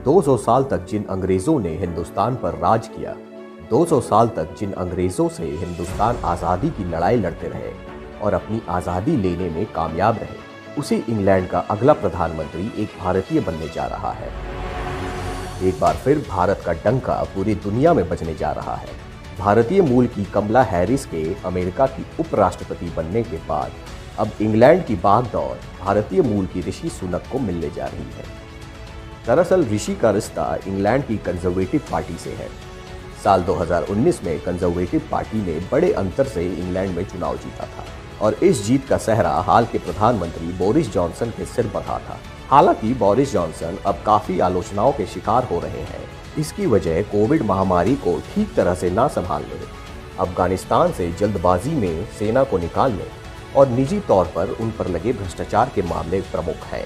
200 साल तक जिन अंग्रेजों ने हिंदुस्तान पर राज किया, 200 साल तक जिन अंग्रेजों से हिंदुस्तान आज़ादी की लड़ाई लड़ते रहे और अपनी आज़ादी लेने में कामयाब रहे, उसी इंग्लैंड का अगला प्रधानमंत्री एक भारतीय बनने जा रहा है। एक बार फिर भारत का डंका पूरी दुनिया में बजने जा रहा है। भारतीय मूल की कमला हैरिस के अमेरिका की उपराष्ट्रपति बनने के बाद अब इंग्लैंड की बागडोर भारतीय मूल की ऋषि सुनक को मिलने जा रही है। दरअसल ऋषि का रिश्ता इंग्लैंड की कंजर्वेटिव पार्टी से है। साल 2019 में कंजर्वेटिव पार्टी ने बड़े अंतर से इंग्लैंड में चुनाव जीता था और इस जीत का सेहरा हाल के प्रधानमंत्री बोरिस जॉनसन के सिर बंधा था। हालांकि बोरिस जॉनसन अब काफी आलोचनाओं के शिकार हो रहे हैं। इसकी वजह कोविड महामारी को ठीक तरह से ना संभालने, अफगानिस्तान से जल्दबाजी में सेना को निकालने और निजी तौर पर उन पर लगे भ्रष्टाचार के मामले प्रमुख हैं।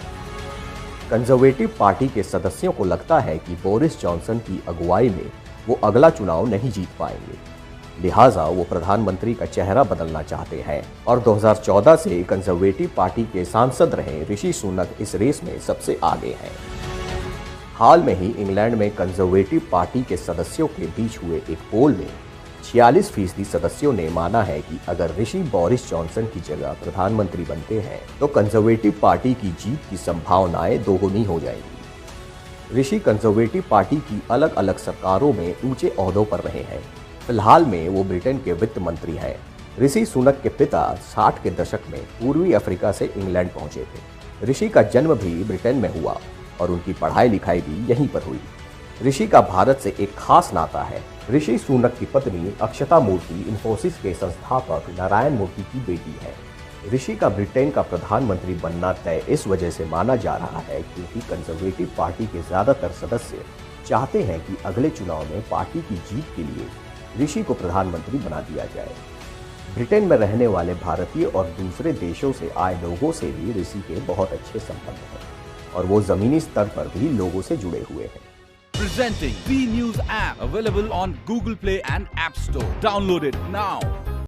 कंजर्वेटिव पार्टी के सदस्यों को लगता है कि बोरिस जॉनसन की अगुवाई में वो अगला चुनाव नहीं जीत पाएंगे, लिहाजा वो प्रधानमंत्री का चेहरा बदलना चाहते हैं और 2014 से कंजर्वेटिव पार्टी के सांसद रहे ऋषि सुनक इस रेस में सबसे आगे हैं। हाल में ही इंग्लैंड में कंजर्वेटिव पार्टी के सदस्यों के बीच हुए एक पोल में 46% सदस्यों ने माना है कि अगर ऋषि बोरिस जॉनसन की जगह प्रधानमंत्री बनते हैं तो कंजर्वेटिव पार्टी की जीत की संभावनाएं दोगुनी हो जाएंगी। ऋषि कंजर्वेटिव पार्टी की अलग अलग सरकारों में ऊंचे ओहदों पर रहे हैं। फिलहाल में वो ब्रिटेन के वित्त मंत्री हैं। ऋषि सुनक के पिता 60 के दशक में पूर्वी अफ्रीका से इंग्लैंड पहुंचे थे। ऋषि का जन्म भी ब्रिटेन में हुआ और उनकी पढ़ाई लिखाई भी यहीं पर हुई। ऋषि का भारत से एक खास नाता है। ऋषि सुनक की पत्नी अक्षता मूर्ति इन्फोसिस के संस्थापक नारायण मूर्ति की बेटी है। ऋषि का ब्रिटेन का प्रधानमंत्री बनना तय इस वजह से माना जा रहा है क्योंकि कंजर्वेटिव पार्टी के ज्यादातर सदस्य चाहते हैं कि अगले चुनाव में पार्टी की जीत के लिए ऋषि को प्रधानमंत्री बना दिया जाए। ब्रिटेन में रहने वाले भारतीय और दूसरे देशों से आए लोगों से भी ऋषि के बहुत अच्छे संबंध हैं और वो जमीनी स्तर पर भी लोगों से जुड़े हुए हैं। Presenting V News app available on Google Play and App Store. Download it now.